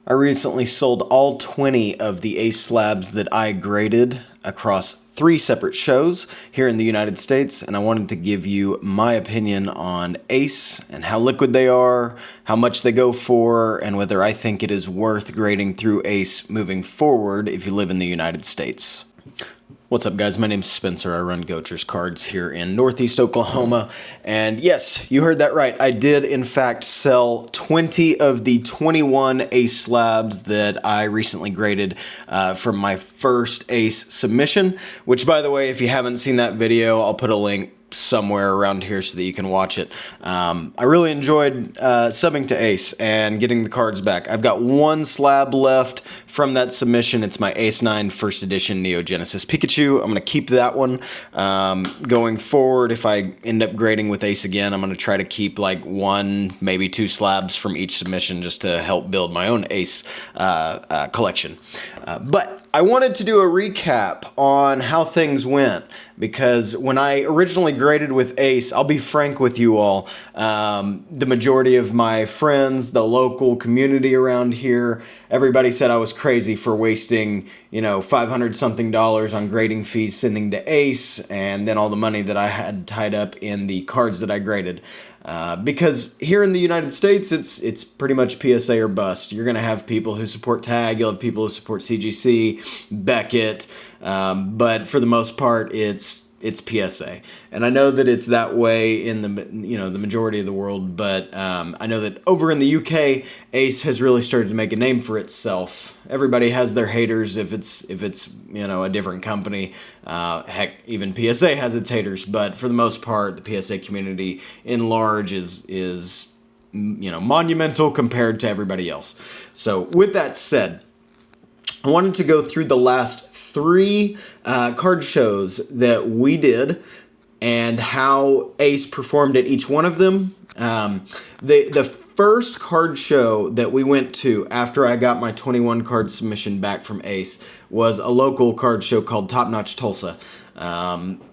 I recently sold all 20 of the Ace slabs that I graded across 3 separate shows here in the United States, and I wanted to give you my opinion on Ace and how liquid they are, how much they go for, and whether I think it is worth grading through Ace moving forward if you live in the United States. What's up, guys? My name's Spencer. I run GOATcher's Cards here in Northeast Oklahoma. And yes, you heard that right. I did, in fact, sell 20 of the 21 Ace slabs that I recently graded from my first Ace submission, which, by the way, if you haven't seen that video, I'll put a link somewhere around here so that you can watch it. I really enjoyed subbing to Ace and getting the cards back. I've got 1 slab left from that submission. It's my Ace 9 First Edition Neo Genesis Pikachu. I'm going to keep that one. Going forward, if I end up grading with Ace again, I'm going to try to keep like 1, maybe 2 slabs from each submission just to help build my own Ace collection. But I wanted to do a recap on how things went, because when I originally graded with Ace, I'll be frank with you all, the majority of my friends, the local community around here, everybody said I was crazy for wasting, $500 something on grading fees sending to Ace, and then all the money that I had tied up in the cards that I graded. Because here in the United States, it's pretty much PSA or bust. You're going to have people who support Tag, you'll have people who support CGC, Beckett, but for the most part, it's PSA. And I know that it's that way in the majority of the world, but I know that over in the UK, Ace has really started to make a name for itself. Everybody has their haters if it's a different company. Heck, even PSA has its haters, but for the most part, the PSA community in large is monumental compared to everybody else. So with that said, I wanted to go through the last 3 card shows that we did and how Ace performed at each one of them. The first card show that we went to after I got my 21 card submission back from Ace was a local card show called Top Notch Tulsa.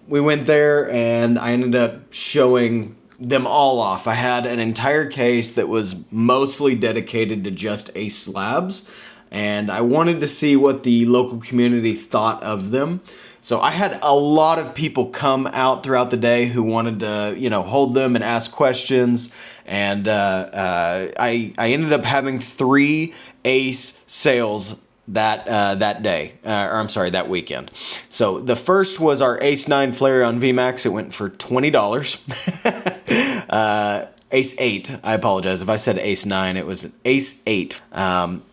We went there and I ended up showing them all off. I had an entire case that was mostly dedicated to just Ace slabs, and I wanted to see what the local community thought of them. So I had a lot of people come out throughout the day who wanted to, hold them and ask questions. And I ended up having 3 Ace sales that weekend. So the first was our Ace 9 Flareon VMAX. It went for $20. Ace 8, I apologize. If I said Ace 9, it was Ace 8.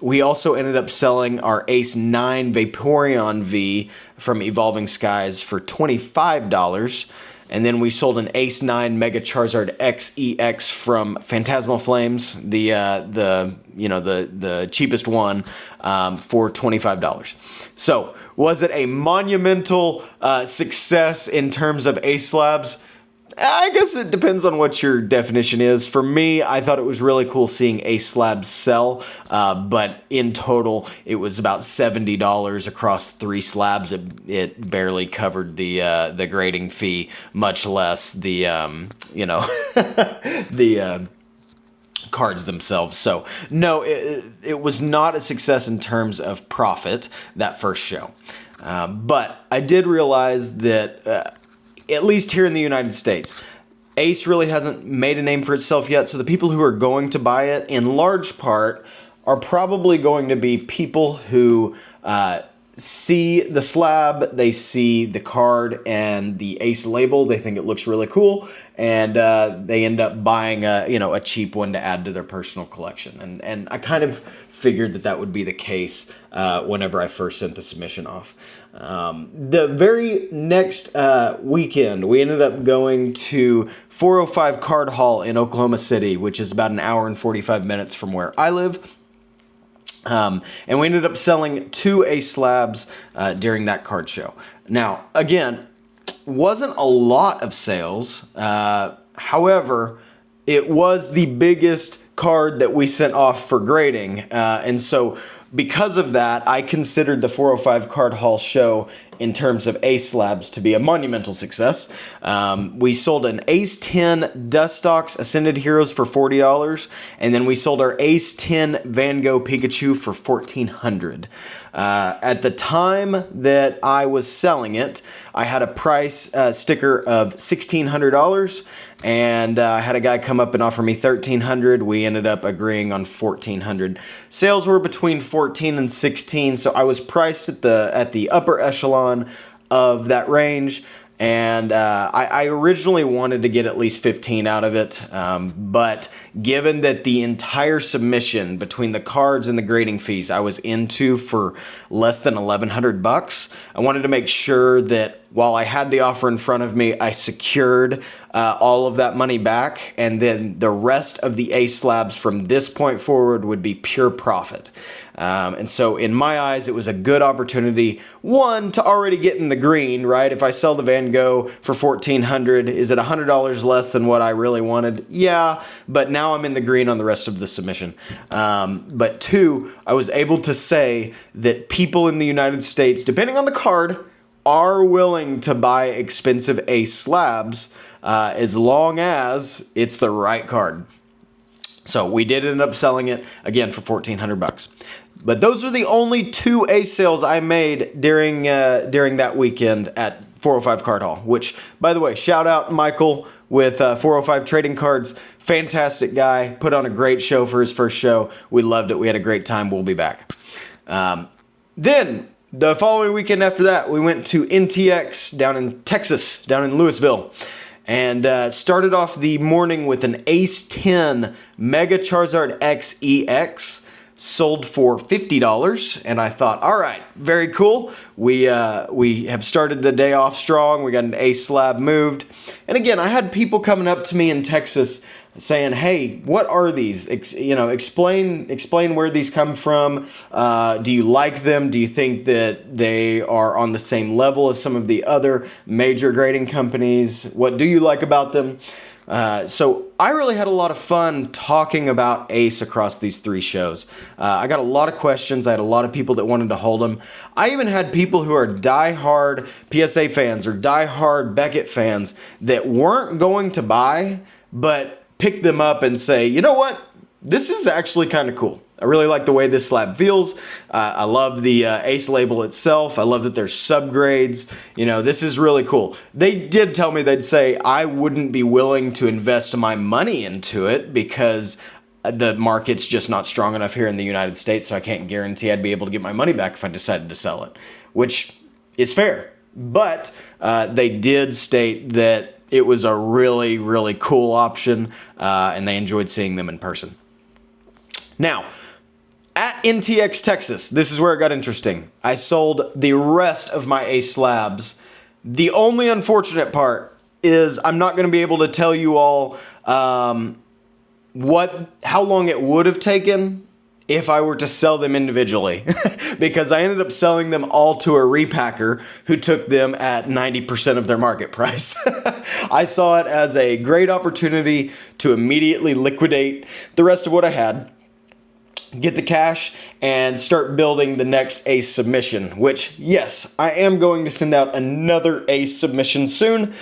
We also ended up selling our Ace 9 Vaporeon V from Evolving Skies for $25. And then we sold an Ace 9 Mega Charizard XEX from Phantasmal Flames, the cheapest one, for $25. So was it a monumental success in terms of Ace slabs? I guess it depends on what your definition is. For me, I thought it was really cool seeing Ace slabs sell, but in total, it was about $70 across 3 slabs. It barely covered the grading fee, much less the the cards themselves. So no, it was not a success in terms of profit, that first show. But I did realize that at least here in the United States, Ace really hasn't made a name for itself yet, so the people who are going to buy it, in large part, are probably going to be people who see the slab, they see the card and the Ace label, they think it looks really cool, and they end up buying a cheap one to add to their personal collection. And I kind of figured that would be the case whenever I first sent the submission off. The very next weekend, we ended up going to 405 Card Hall in Oklahoma City, which is about an hour and 45 minutes from where I live. And we ended up selling 2 Ace slabs during that card show. Now, again, wasn't a lot of sales. However, it was the biggest card that we sent off for grading. And so Because of that, I considered the 405 Card Hall show in terms of ace slabs to be a monumental success. We sold an Ace 10 Dustox Ascended Heroes for $40, and then we sold our Ace 10 Van Gogh Pikachu for $1,400. At the time that I was selling it, I had a price sticker of $1,600, and I had a guy come up and offer me $1,300. We ended up agreeing on $1,400. Sales were between 14 and 16, so I was priced at the upper echelon of that range, and I originally wanted to get at least 15 out of it, but given that the entire submission between the cards and the grading fees I was into for less than $1,100, I wanted to make sure that while I had the offer in front of me, I secured all of that money back, and then the rest of the ace slabs from this point forward would be pure profit. And so in my eyes, it was a good opportunity, one, to already get in the green, right? If I sell the Van Gogh for $1,400, is it $100 less than what I really wanted? Yeah, but now I'm in the green on the rest of the submission. But two, I was able to say that people in the United States, depending on the card, are willing to buy expensive ace slabs as long as it's the right card. So we did end up selling it again for $1,400. But those are the only 2 ace sales I made during that weekend at 405 Card Hall, which, by the way, shout out Michael with 405 Trading Cards. Fantastic guy. Put on a great show for his first show. We loved it. We had a great time. We'll be back. Then the following weekend after that, we went to NTX down in Texas, down in Louisville, and started off the morning with an Ace 10 Mega Charizard XEX, sold for $50, and I thought, all right, very cool. We have started the day off strong. We got an ace slab moved. And again, I had people coming up to me in Texas saying, hey, what are these? Explain where these come from. Do you like them? Do you think that they are on the same level as some of the other major grading companies? What do you like about them? So I really had a lot of fun talking about Ace across these 3 shows. I got a lot of questions. I had a lot of people that wanted to hold them. I even had people who are diehard PSA fans or diehard Beckett fans that weren't going to buy, but pick them up and say, you know what? This is actually kind of cool. I really like the way this slab feels. I love the Ace label itself. I love that there's subgrades. You know, this is really cool. They did tell me, they'd say, I wouldn't be willing to invest my money into it because the market's just not strong enough here in the United States, so I can't guarantee I'd be able to get my money back if I decided to sell it, which is fair. But they did state that it was a really, really cool option, and they enjoyed seeing them in person. Now, at NTX Texas, this is where it got interesting. I sold the rest of my Ace slabs. The only unfortunate part is I'm not going to be able to tell you all how long it would have taken if I were to sell them individually, because I ended up selling them all to a repacker who took them at 90% of their market price. I saw it as a great opportunity to immediately liquidate the rest of what I had, get the cash, and start building the next Ace submission, which, yes, I am going to send out another Ace submission soon.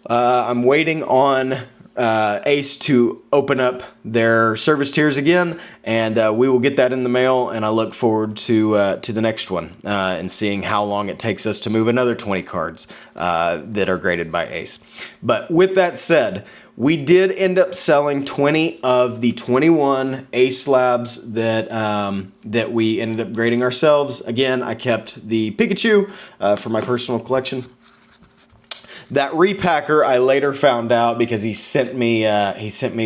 I'm waiting on Ace to open up their service tiers again, and we will get that in the mail, and I look forward to the next one and seeing how long it takes us to move another 20 cards that are graded by Ace. But with that said, we did end up selling 20 of the 21 Ace slabs that we ended up grading ourselves. Again, I kept the Pikachu for my personal collection. That repacker, I later found out because he sent me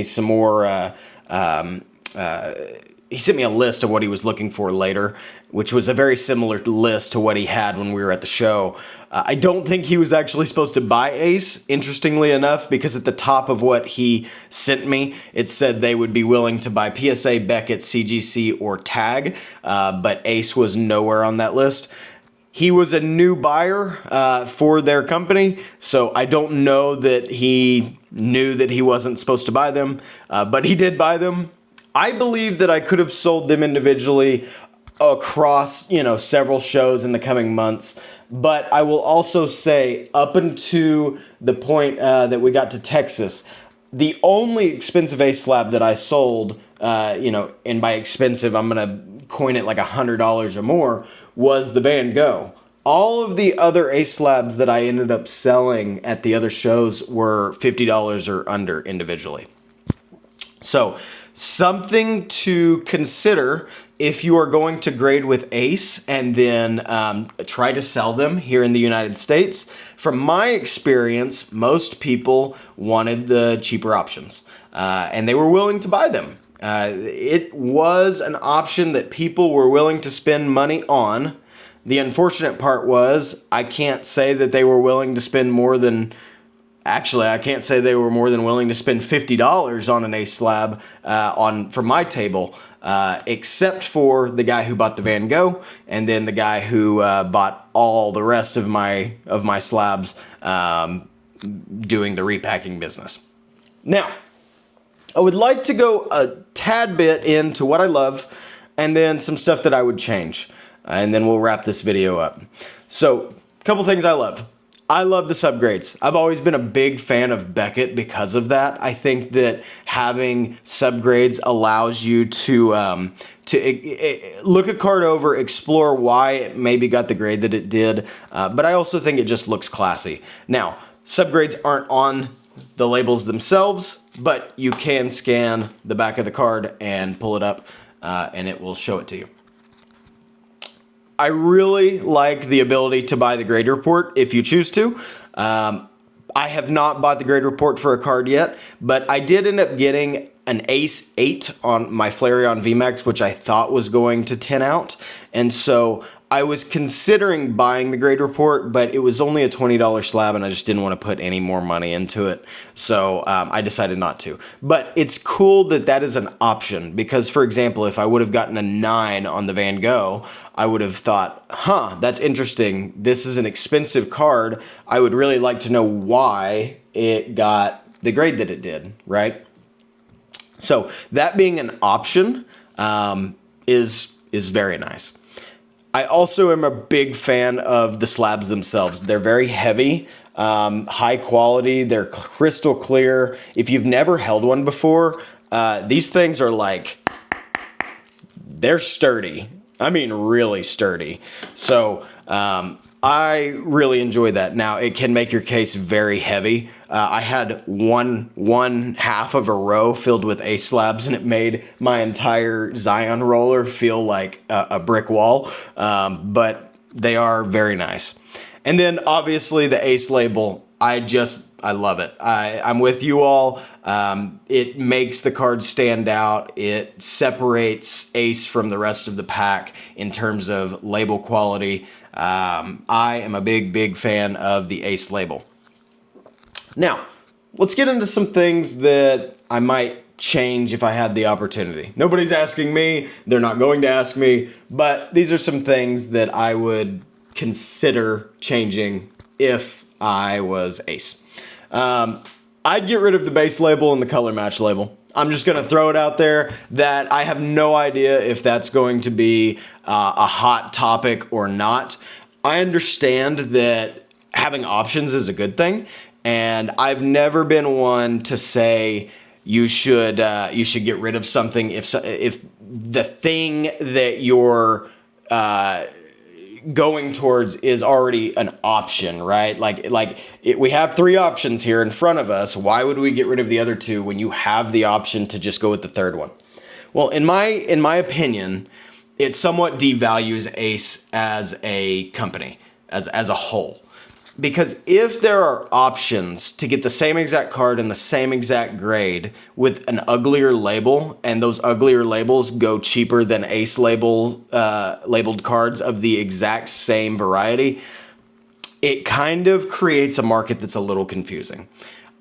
some more. He sent me a list of what he was looking for later, which was a very similar list to what he had when we were at the show. I don't think he was actually supposed to buy Ace, interestingly enough, because at the top of what he sent me, it said they would be willing to buy PSA, Beckett, CGC, or Tag, but Ace was nowhere on that list. He was a new buyer for their company, so I don't know that he knew that he wasn't supposed to buy them, but he did buy them. I believe that I could have sold them individually across, several shows in the coming months. But I will also say, up until the point that we got to Texas, the only expensive ace slab that I sold, and by expensive, I'm going to coin it like $100 or more, was the Van Gogh. All of the other ace slabs that I ended up selling at the other shows were $50 or under individually. So something to consider if you are going to grade with ace and then try to sell them here in the United States. From my experience, most people wanted the cheaper options and they were willing to buy them. It was an option that people were willing to spend money on. The unfortunate part was I can't say that they were willing to spend more than... Actually, I can't say they were more than willing to spend $50 on an ace slab for my table, except for the guy who bought the Van Gogh, and then the guy who bought all the rest of my slabs doing the repacking business. Now, I would like to go a tad bit into what I love, and then some stuff that I would change, and then we'll wrap this video up. So, a couple things I love. I love the subgrades. I've always been a big fan of Beckett because of that. I think that having subgrades allows you to look a card over, explore why it maybe got the grade that it did, but I also think it just looks classy. Now, subgrades aren't on the labels themselves, but you can scan the back of the card and pull it up, and it will show it to you. I really like the ability to buy the grade report if you choose to. I have not bought the grade report for a card yet, but I did end up getting an Ace 8 on my Flareon VMAX, which I thought was going to 10 out. And so I was considering buying the grade report, but it was only a $20 slab and I just didn't want to put any more money into it. So I decided not to. But it's cool that that is an option because, for example, if I would have gotten a 9 on the Van Gogh, I would have thought, that's interesting. This is an expensive card. I would really like to know why it got the grade that it did, right? So that being an option is very nice. I also am a big fan of the slabs themselves. They're very heavy, high quality. They're crystal clear. If you've never held one before, these things are they're sturdy. I mean, really sturdy. So I really enjoy that. Now, it can make your case very heavy. I had one half of a row filled with ace slabs, and it made my entire Zion roller feel like a brick wall, but they are very nice. And then, obviously, the ace label, I love it. I'm with you all. It makes the card stand out. It separates ace from the rest of the pack in terms of label quality. I am a big fan of the ace label. Now, let's get into some things that I might change if I had the opportunity. Nobody's asking me. They're not going to ask me. But these are some things that I would consider changing if I was ace. I'd get rid of the base label and the color match label. I'm just going to throw it out there that I have no idea if that's going to be a hot topic or not. I understand that having options is a good thing, and I've never been one to say you should get rid of something if the thing that you're going towards is already an option, right? We have 3 options here in front of us. Why would we get rid of the other 2 when you have the option to just go with the third one? Well, in my opinion, it somewhat devalues Ace as a company, as a whole. Because if there are options to get the same exact card and the same exact grade with an uglier label, and those uglier labels go cheaper than Ace labeled cards of the exact same variety, it kind of creates a market that's a little confusing.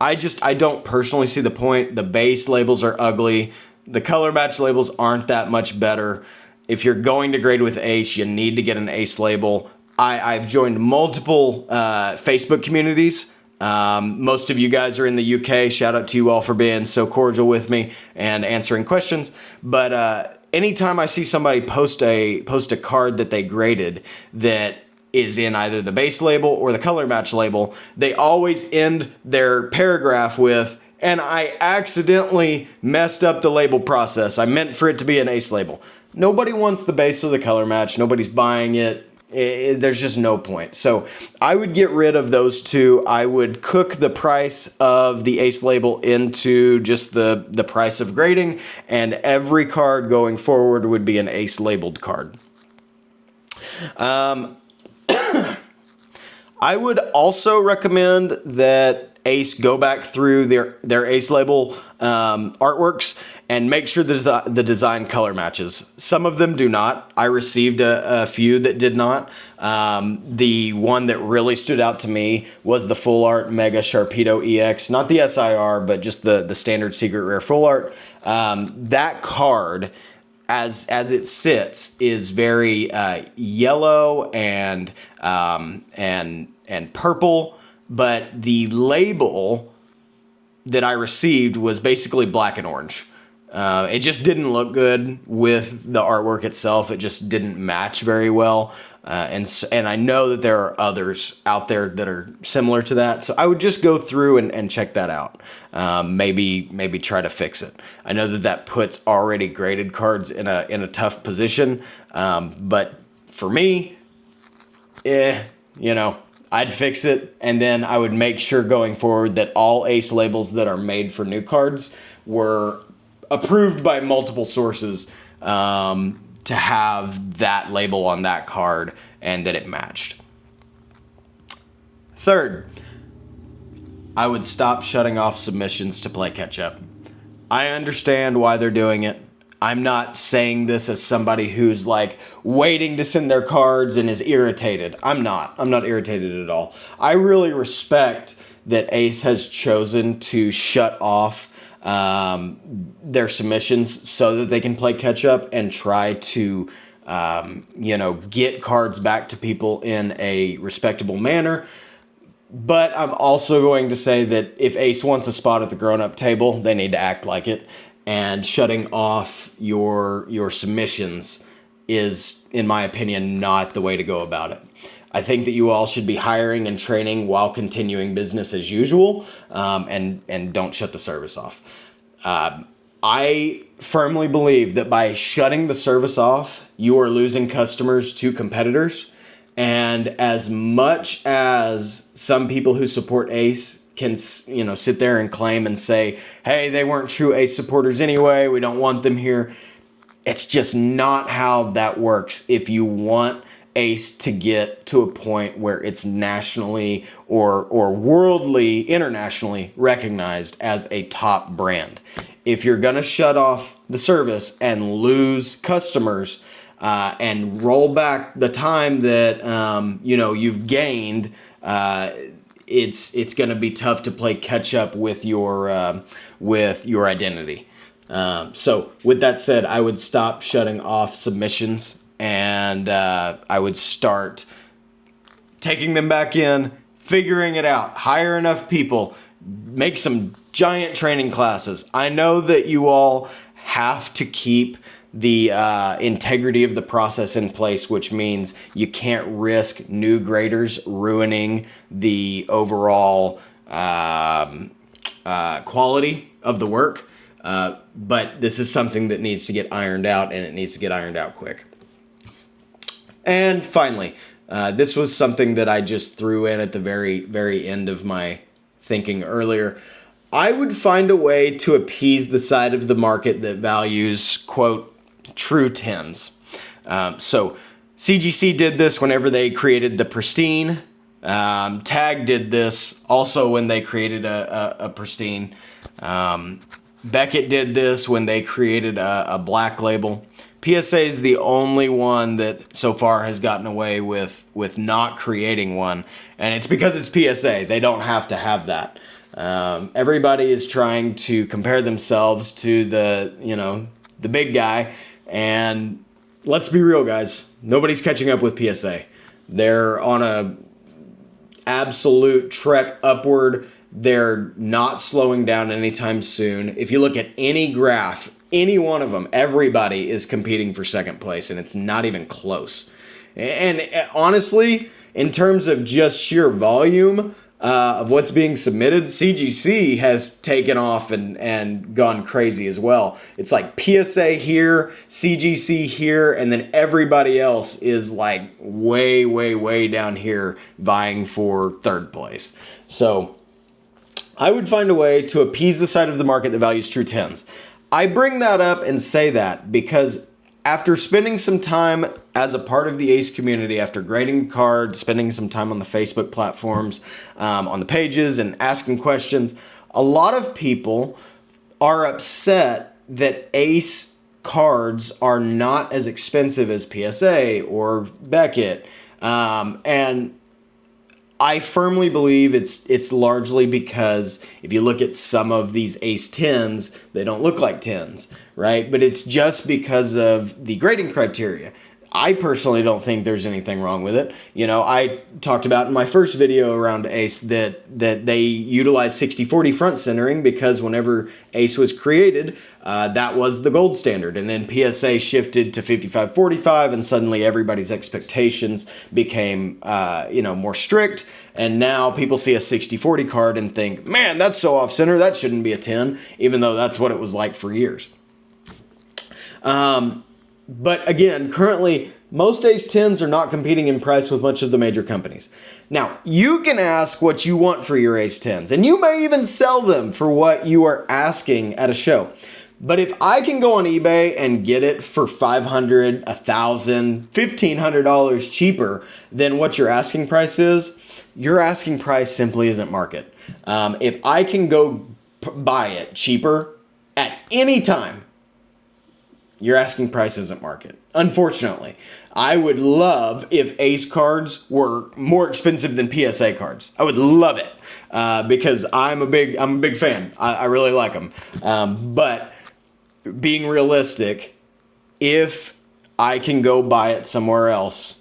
I don't personally see the point. The base labels are ugly. The color match labels aren't that much better. If you're going to grade with Ace, you need to get an Ace label. I've joined multiple Facebook communities. Most of you guys are in the UK. Shout out to you all for being so cordial with me and answering questions. But anytime I see somebody post a card that they graded that is in either the base label or the color match label, they always end their paragraph with, and I accidentally messed up the label process. I meant for it to be an ace label. Nobody wants the base or the color match. Nobody's buying it. There's just no point. So I would get rid of those two. I would cook the price of the ace label into just the price of grading, and every card going forward would be an ace labeled card. I would also recommend that Ace go back through their Ace label artworks and make sure the design color matches. Some of them do not. I received a few that did not. The one that really stood out to me was the Full Art Mega Sharpedo EX, not the SIR, but just the standard Secret Rare Full Art. That card, as it sits, is very yellow and purple, but the label that I received was basically black and orange. It just didn't look good with the artwork itself. It just didn't match very well. And I know that there are others out there that are similar to that. So I would just go through and check that out. Maybe try to fix it. I know that puts already graded cards in a tough position. But for me, I'd fix it, and then I would make sure going forward that all Ace labels that are made for new cards were approved by multiple sources to have that label on that card and that it matched. Third, I would stop shutting off submissions to play catch up. I understand why they're doing it. I'm not saying this as somebody who's like waiting to send their cards and is irritated. I'm not irritated at all. I really respect that Ace has chosen to shut off their submissions so that they can play catch up and try to get cards back to people in a respectable manner. But I'm also going to say that if Ace wants a spot at the grown-up table, they need to act like it. And shutting off your submissions is, in my opinion, not the way to go about it. I think that you all should be hiring and training while continuing business as usual, and don't shut the service off. I firmly believe that by shutting the service off, you are losing customers to competitors. And as much as some people who support Ace can, sit there and claim and say, hey, they weren't true Ace supporters anyway, we don't want them here. It's just not how that works if you want Ace to get to a point where it's nationally or worldly, internationally recognized as a top brand. If you're going to shut off the service and lose customers and roll back the time that you've gained, it's going to be tough to play catch up with your identity. So with that said, I would stop shutting off submissions, and I would start taking them back in, figuring it out, hire enough people, make some giant training classes. I know that you all have to keep the integrity of the process in place, which means you can't risk new graders ruining the overall quality of the work. But this is something that needs to get ironed out, and it needs to get ironed out quick. And finally, this was something that I just threw in at the very, very end of my thinking earlier. I would find a way to appease the side of the market that values, quote, true 10s. So CGC did this whenever they created the Pristine. Tag did this also when they created a Pristine. Beckett did this when they created a black label. PSA is the only one that so far has gotten away with not creating one, and it's because it's PSA. They don't have to have that. Everybody is trying to compare themselves to the big guy, and let's be real, guys. Nobody's catching up with PSA. They're on absolute trek upward. They're not slowing down anytime soon. If you look at any graph, any one of them, everybody is competing for second place, and it's not even close. And honestly, in terms of just sheer volume of what's being submitted, CGC has taken off and gone crazy as well. It's like PSA here, CGC here, and then everybody else is like way, way, way down here vying for third place. So I would find a way to appease the side of the market that values true tens. I bring that up and say that because after spending some time as a part of the Ace community, after grading cards, spending some time on the Facebook platforms, on the pages, and asking questions, a lot of people are upset that Ace cards are not as expensive as PSA or Beckett. And I firmly believe it's largely because if you look at some of these Ace 10s, they don't look like 10s, right? But it's just because of the grading criteria. I personally don't think there's anything wrong with it. You know, I talked about in my first video around Ace that they utilize 60-40 front centering because whenever Ace was created, that was the gold standard. And then PSA shifted to 55-45, and suddenly everybody's expectations became, more strict. And now people see a 60-40 card and think, man, that's so off center, that shouldn't be a 10, even though that's what it was like for years. But again, currently, most Ace 10s are not competing in price with much of the major companies. Now, you can ask what you want for your Ace 10s, and you may even sell them for what you are asking at a show. But if I can go on eBay and get it for $500, $1,000, $1,500 cheaper than what your asking price is, your asking price simply isn't market. If I can go buy it cheaper at any time, your asking price isn't market. Unfortunately, I would love if Ace cards were more expensive than PSA cards. I would love it because I'm a big fan. I really like them. But being realistic, if I can go buy it somewhere else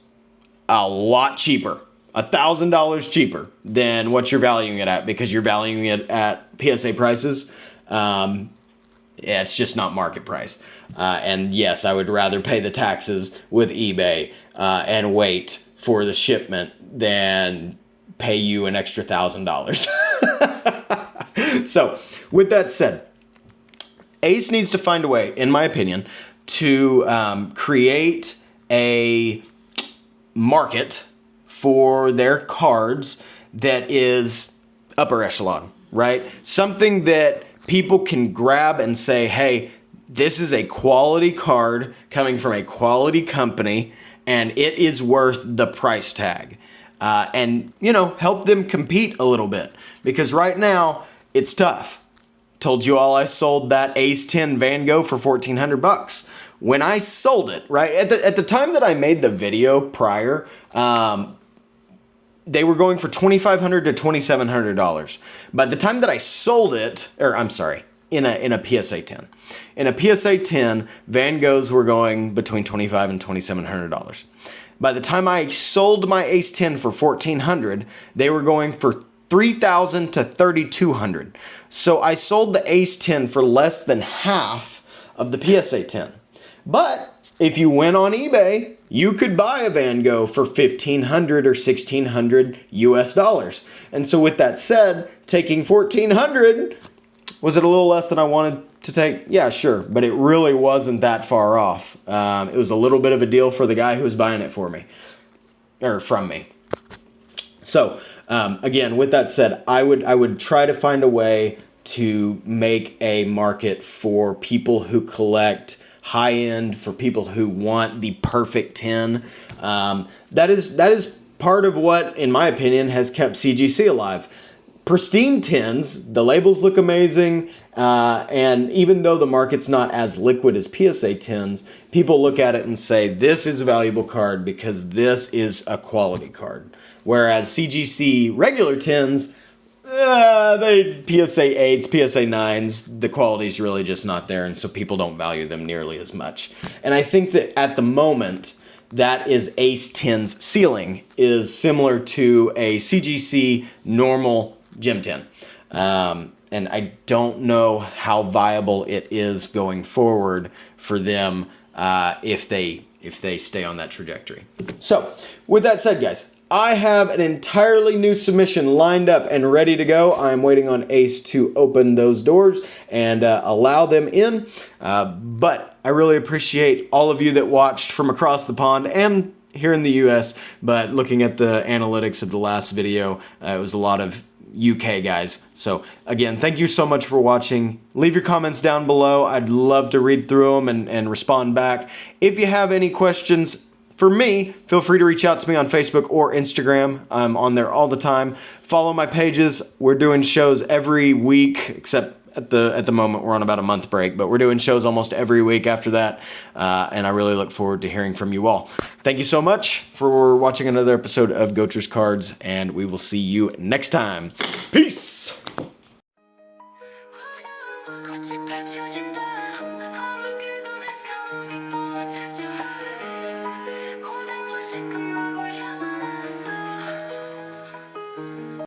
a lot cheaper, $1,000 cheaper than what you're valuing it at, because you're valuing it at PSA prices, it's just not market price. And yes, I would rather pay the taxes with eBay and wait for the shipment than pay you an extra $1,000. So with that said, Ace needs to find a way, in my opinion, to create a market for their cards that is upper echelon, right? Something that people can grab and say, hey, this is a quality card coming from a quality company, and it is worth the price tag. And, help them compete a little bit. Because right now, it's tough. Told you all I sold that Ace 10 Van Gogh for $1,400. When I sold it, right, at the time that I made the video prior, they were going for $2,500 to $2,700. By the time that I sold it, in a PSA 10. In a PSA 10, Van Goghs were going between $2,500 and $2,700. By the time I sold my Ace 10 for $1,400, they were going for $3,000 to $3,200. So I sold the Ace 10 for less than half of the PSA 10. But if you went on eBay, you could buy a Van Gogh for $1,500 or $1,600 US dollars. And so with that said, taking $1,400, was it a little less than I wanted to take? Yeah, sure. But it really wasn't that far off. It was a little bit of a deal for the guy who was buying it for me, or from me. So again, with that said, I would try to find a way to make a market for people who collect high end, for people who want the perfect 10. That is part of what, in my opinion, has kept CGC alive. Pristine 10s, the labels look amazing, and even though the market's not as liquid as PSA 10s, people look at it and say, this is a valuable card because this is a quality card. Whereas CGC regular 10s, they PSA 8s, PSA 9s, the quality's really just not there, and so people don't value them nearly as much. And I think that at the moment, that is Ace 10's ceiling, is similar to a CGC normal Gym 10. And I don't know how viable it is going forward for them if they stay on that trajectory. So with that said, guys, I have an entirely new submission lined up and ready to go. I'm waiting on Ace to open those doors and allow them in. But I really appreciate all of you that watched from across the pond and here in the US. But looking at the analytics of the last video, it was a lot of UK guys. So again, thank you so much for watching. Leave your comments down below. I'd love to read through them and respond back. If you have any questions for me, feel free to reach out to me on Facebook or Instagram. I'm on there all the time. Follow my pages. We're doing shows every week, except at the moment we're on about a month break, but we're doing shows almost every week after that. And I really look forward to hearing from you all. Thank you so much for watching another episode of GOATcher's Cards, and we will see you next time. Peace!